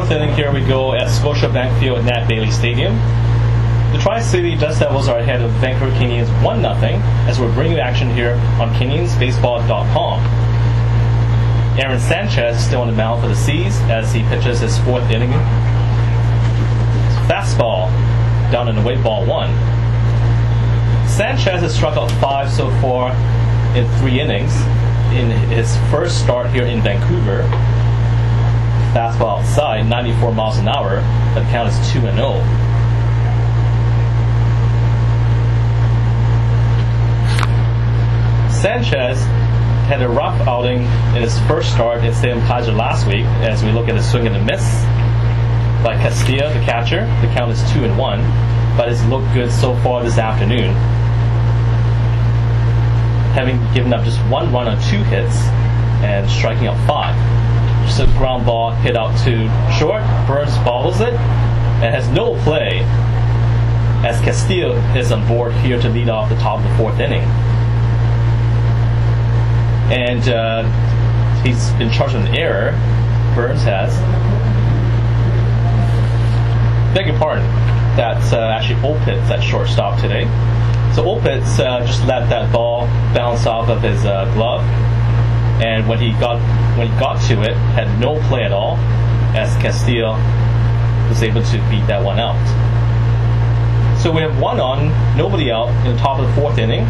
fourth inning, here we go at Scotiabank Field at Nat Bailey Stadium. The Tri-City Dust Devils are ahead of Vancouver Canadians 1-0 as we're bringing you action here on CanadiansBaseball.com. Aaron Sanchez still on the mound for the Seas as he pitches his fourth inning. Fastball down and away, ball one. Sanchez has struck out 5 so far in 3 innings in his first start here in Vancouver. Fastball outside, 94 miles an hour. The count is 2-0. Sanchez had a rough outing in his first start in Stadium Kaiser last week as we look at a swing and a miss by Castilla, the catcher. The count is 2-1, but it's looked good so far this afternoon, having given up just 1 run on 2 hits and striking out 5. Just a ground ball hit out to short. Burns bobbles it and has no play as Castillo is on board here to lead off the top of the 4th inning. And he's been charged with an error. Burns has. Beg your pardon. That's actually Opitz at shortstop today. So Opitz just let that ball bounce off of his glove, and when he got to it, had no play at all, as Castillo was able to beat that one out. So we have 1 on, nobody out in the top of the 4th inning,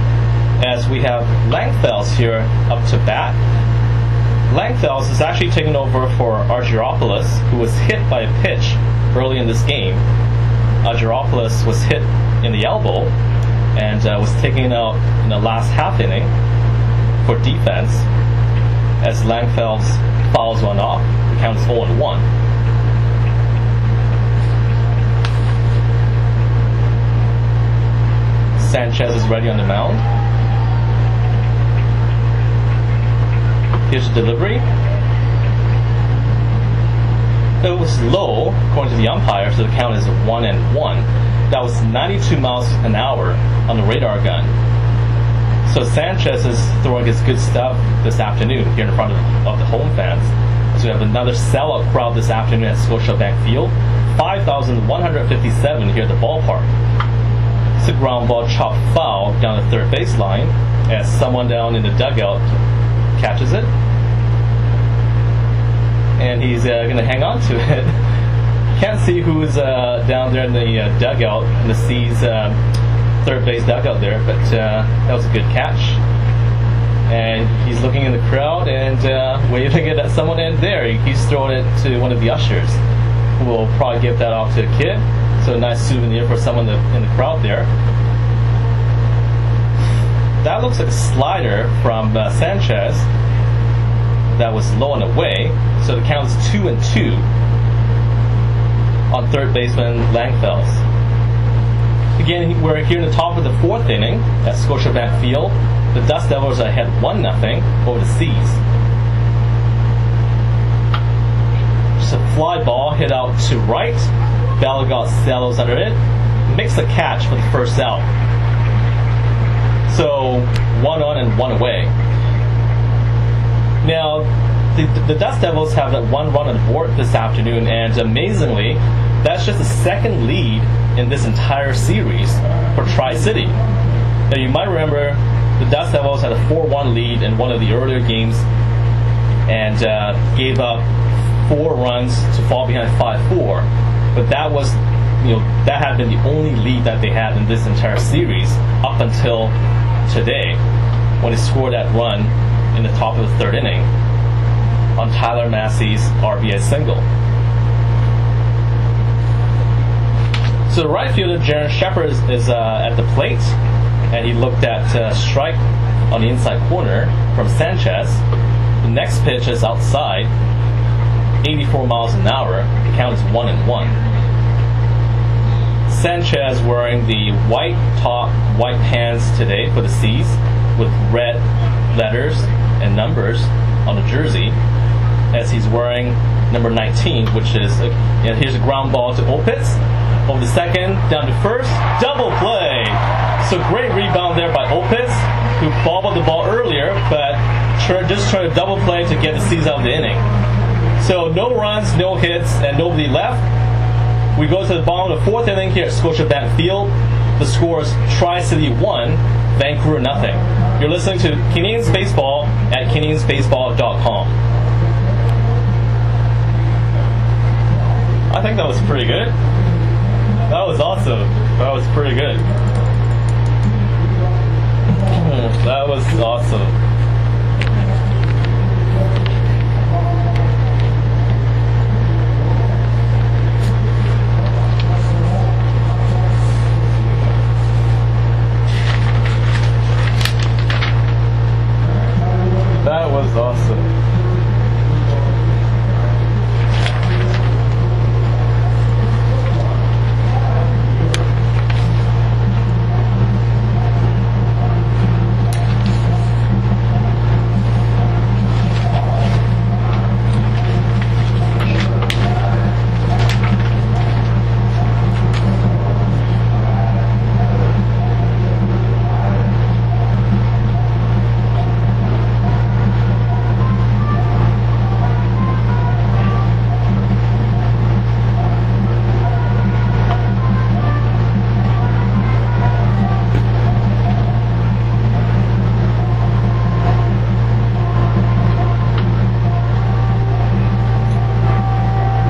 as we have Langfels here up to bat. Langfels is actually taking over for Argyropoulos, who was hit by a pitch early in this game. Argyropoulos was hit in the elbow and was taken out in the last half inning for defense as Langfels fouls one off. The count is 0-1. Sanchez is ready on the mound. Here's the delivery. It was low, according to the umpire, so the count is 1-1. That was 92 miles an hour on the radar gun. So Sanchez is throwing his good stuff this afternoon here in front of the home fans. So we have another sellout crowd this afternoon at Scotiabank Field. 5,157 here at the ballpark. It's a ground ball chopped foul down the third baseline as someone down in the dugout catches it. And he's going to hang on to it. Can't see who's down there in the dugout, in the C's third base dugout there, but that was a good catch. And he's looking in the crowd and waving it at someone in there. He's throwing it to one of the ushers, who will probably give that off to a kid. So a nice souvenir for someone in the crowd there. That looks like a slider from Sanchez. That was low and away. So the count is 2-2 on third baseman Langfels. Again, we're here in the top of the 4th inning at Scotiabank Field. The Dust Devils are ahead 1-0 over the Seas. Just a fly ball hit out to right. Balagot saddles under it. Makes the catch for the first out. So 1 on and 1 away. Now, the Dust Devils have that 1 run on the board this afternoon, and amazingly, that's just the second lead in this entire series for Tri-City. Now, you might remember the Dust Devils had a 4-1 lead in one of the earlier games and gave up 4 runs to fall behind 5-4. But that was, that had been the only lead that they had in this entire series up until today, when they scored that run in the top of the 3rd inning on Tyler Massey's RBI single. So the right fielder, Jaron Shepard, is at the plate, and he looked at strike on the inside corner from Sanchez. The next pitch is outside, 84 miles an hour. The count is 1-1. Sanchez wearing the white top, white pants today for the Seas with red letters and numbers on the jersey, as he's wearing number 19, which is here's a ground ball to Opitz over the second, down to first, double play. So great rebound there by Opitz, who bobbled the ball earlier, but just trying to double play to get the Seas out of the inning. So no runs, no hits, and nobody left. We go to the bottom of the fourth inning here at Scotiabank Field. The score is Tri-City 1, Vancouver nothing. You're listening to Canadians Baseball at CanadiansBaseball.com. I think that was pretty good. That was awesome. That was pretty good. That was awesome. That was awesome.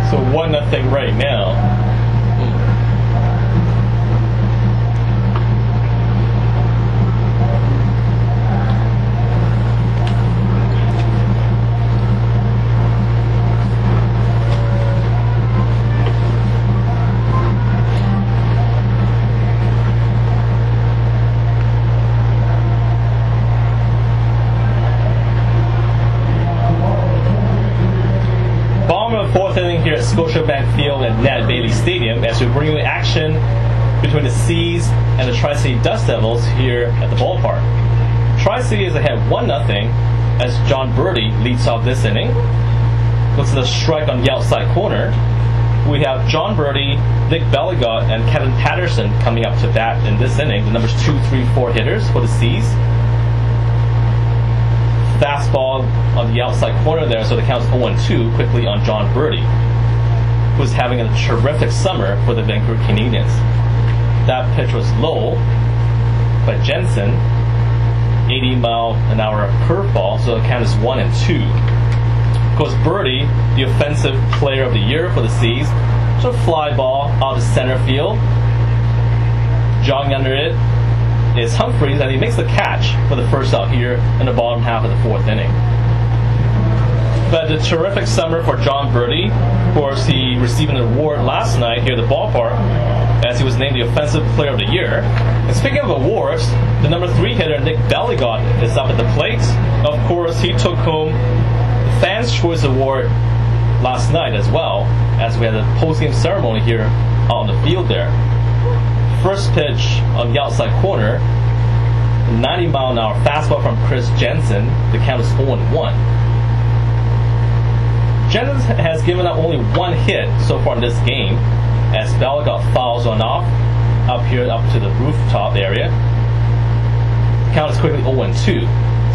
So 1-0 right now. Fourth inning here at Scotiabank Field at Nat Bailey Stadium as we bring you action between the Seas and the Tri-City Dust Devils here at the ballpark. Tri-City is ahead 1-0 as John Birdie leads off this inning. Looks at the strike on the outside corner. We have John Birdie, Nick Belligot, and Kevin Patterson coming up to bat in this inning, the numbers 2, 3, 4 hitters for the Seas. Fastball on the outside corner there, so the count's 0-2 quickly on John Birdie, who's having a terrific summer for the Vancouver Canadians. That pitch was low by Jensen, 80-mile-an-hour curveball, so the count is 1-2. Of course, Birdie, the offensive player of the year for the Seas, so a fly ball out to center field. Jogging under it is Humphries, and he makes the catch for the first out here in the bottom half of the fourth inning. But a terrific summer for John Birdie. Of course, he received an award last night here at the ballpark as he was named the Offensive Player of the Year. And speaking of awards, the number 3 hitter, Nick Belligot, is up at the plate. Of course, he took home the Fans' Choice Award last night as well, as we had a post-game ceremony here on the field there. First pitch on the outside corner, 90-mile-an-hour fastball from Chris Jensen. The count is 0-1. Jensen has given up only one hit so far in this game, as Belligot fouls one off up here up to the rooftop area. The count is quickly 0-2.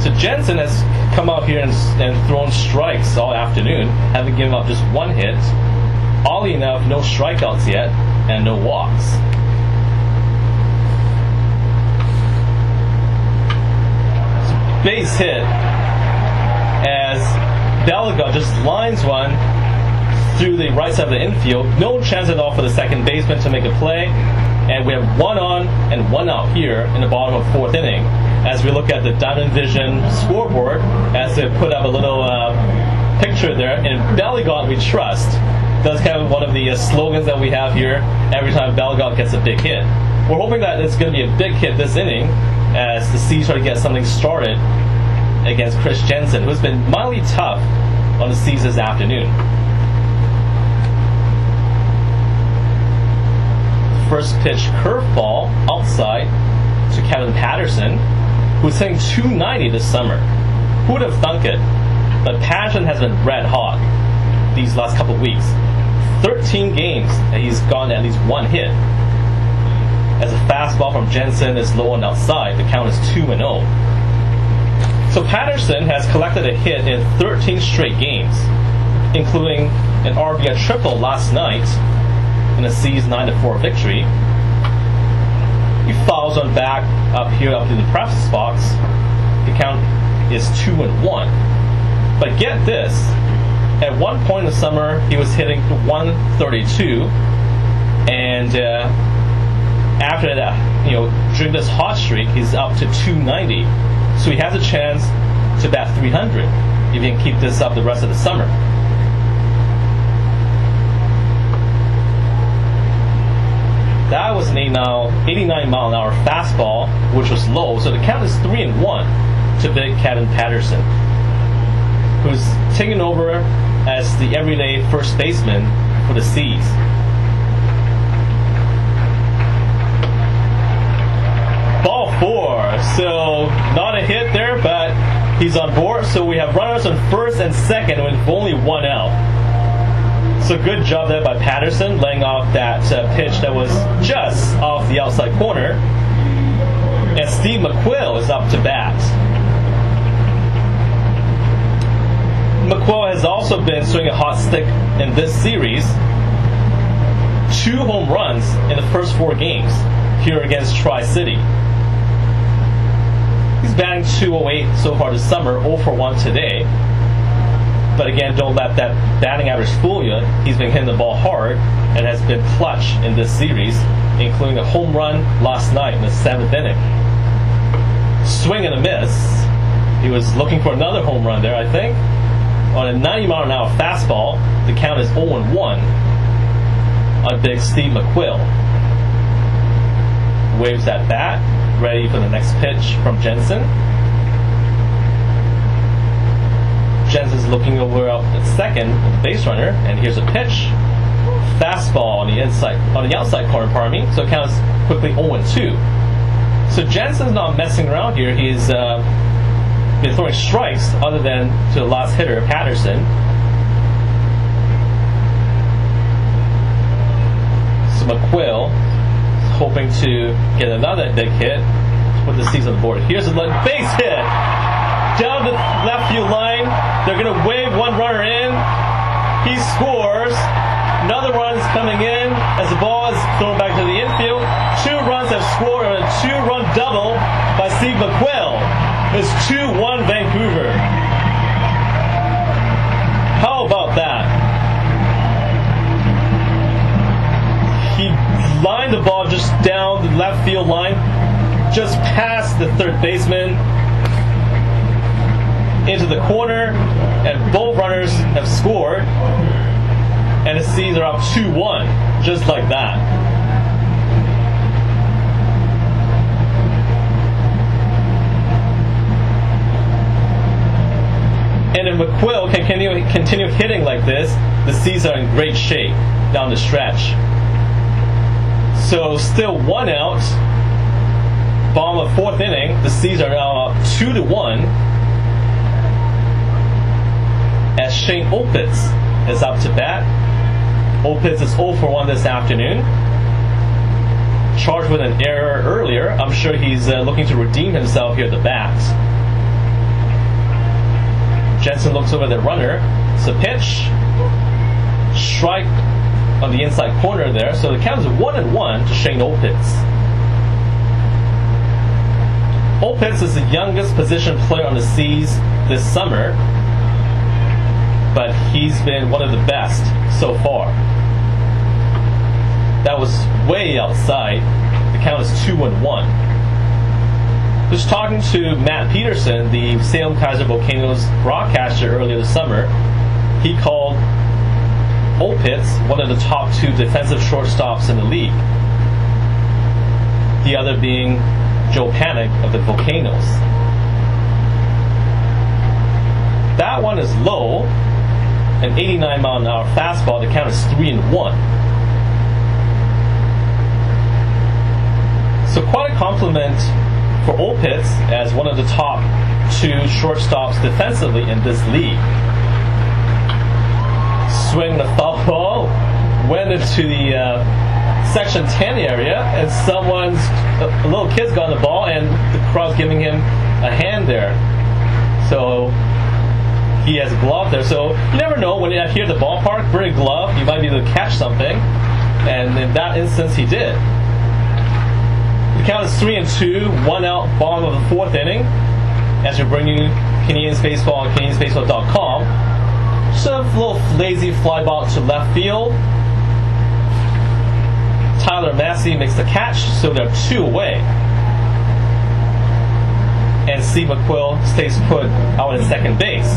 So Jensen has come out here and thrown strikes all afternoon, having given up just one hit. Oddly enough, no strikeouts yet, and no walks. Base hit as Belligot just lines one through the right side of the infield. No chance at all for the second baseman to make a play. And we have 1 on and 1 out here in the bottom of fourth inning. As we look at the Diamond Vision scoreboard, as they put up a little picture there, and Belligot we trust. That's kind of one of the slogans that we have here every time Belligot gets a big hit. We're hoping that it's going to be a big hit this inning, as the Seas try to get something started against Chris Jensen, who's been mildly tough on the Seas this afternoon. First pitch curveball outside to Kevin Patterson, who's hitting .290 this summer. Who would have thunk it? But Patterson has been red hot these last couple of weeks. 13 games and he's gotten at least one hit. As a fastball from Jensen is low on outside, the count is 2-0. So Patterson has collected a hit in 13 straight games. including an RBI triple last night in a C's 9-4 victory. He fouls one back up here up in the practice box. The count is 2-1. But get this, at one point in the summer he was hitting 132, and after that, during this hot streak, he's up to 290. So he has a chance to bat 300 if he can keep this up the rest of the summer. That was an 89 mile an hour fastball, which was low. So the count is 3-1 to big Kevin Patterson, who's taken over as the everyday first baseman for the C's. Ball 4. So not a hit there, but he's on board. So we have runners on first and second with only one out. So good job there by Patterson, laying off that pitch that was just off the outside corner. And Steve McQuill is up to bat. McQuill has also been swinging a hot stick in this series. 2 home runs in the first 4 games here against Tri-City. He's batting .208 so far this summer, 0 for 1 today. But again, don't let that batting average fool you. He's been hitting the ball hard and has been clutch in this series, including a home run last night in the 7th inning. Swing and a miss. He was looking for another home run there, I think. On a 90 mile an hour fastball, the count is 0-1 on big Steve McQuill. Waves that bat, ready for the next pitch from Jensen. Jensen's looking over at second, the base runner, and here's a pitch. Fastball on the outside corner, so it counts quickly 0-2. So Jensen's not messing around here. He's been throwing strikes other than to the last hitter, Patterson. So McQuill is hoping to get another big hit to put the C's on the board. Here's a base hit down the left field line. They're going to wave one runner in. He scores. Another run is coming in as the ball is thrown back to the infield. 2 runs have scored on a 2-run double by Steve McQuill. It's 2-1 Vancouver. How about that? He lined the ball just down the left field line, just past the third baseman, into the corner, and both runners have scored, and the C's are up 2-1, just like that. And if McQuill can continue hitting like this, the C's are in great shape down the stretch. So still 1 out, bottom of 4th inning, the C's are now up 2-1. As Shane Opitz is up to bat. Opitz is 0 for 1 this afternoon. Charged with an error earlier. I'm sure he's looking to redeem himself here at the bat. Jensen looks over the runner. It's a pitch. Strike on the inside corner there. So the count is 1-1 to Shane Opitz. Opitz is the youngest position player on the C's this summer, but he's been one of the best so far. That was way outside. The count is 2-1. Just talking to Matt Peterson, the Salem Kaiser Volcanoes broadcaster earlier this summer, he called Opitz one of the top 2 defensive shortstops in the league. The other being Joe Panik of the Volcanoes. That one is low. An 89 mile an hour fastball. The count is 3-1. So quite a compliment for Opitz as one of the top 2 shortstops defensively in this league. Swing the foul ball, went into the section 10 area, and a little kid's got the ball, and the crowd's giving him a hand there. So he has a glove there. So you never know, when you're here at the ballpark, bring a glove, you might be able to catch something. And in that instance, he did. The count is 3-2, 1 out, bottom of the fourth inning. As you're bringing Canadians Baseball on CanadiansBaseball.com. Just a little lazy fly ball to left field. Tyler Massey makes the catch, so they're 2 away. And Steve McQuill stays put out at second base.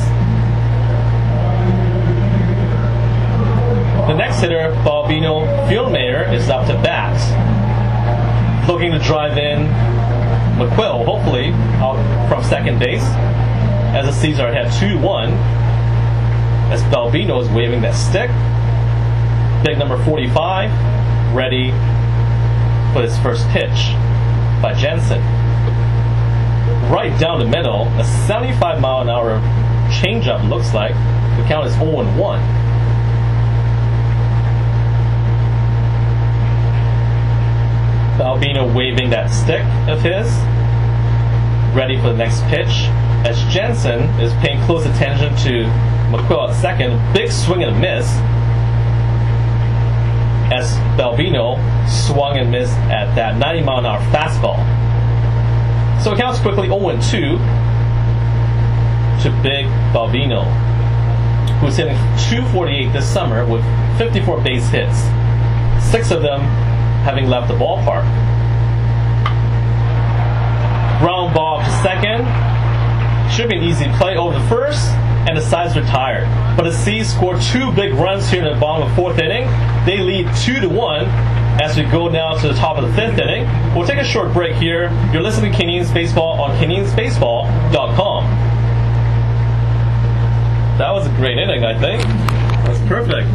The next hitter, Balbino Fieldmayer, is up to bat. Looking to drive in McQuill, hopefully, out from second base. As the Seas are ahead 2-1. As Balbino is waving that stick. Big number 45, ready for his first pitch by Jensen. Right down the middle, a 75-mile-an-hour changeup looks like. The count is 0-1. Balbino waving that stick of his, ready for the next pitch. As Jensen is paying close attention to McQuill at second, big swing and a miss. As Balbino swung and missed at that 90-mile-an-hour fastball. So it counts quickly 0-2 to Big Balbino, who's hitting .248 this summer with 54 base hits, 6 of them having left the ballpark. Ground ball to second. Should be an easy play over the first, and the sides retired. But the Seas scored 2 big runs here in the bottom of the fourth inning. They lead 2-1 as we go now to the top of the fifth inning. We'll take a short break here. You're listening to Canadians Baseball on CanadiansBaseball.com. That was a great inning, I think. That was perfect.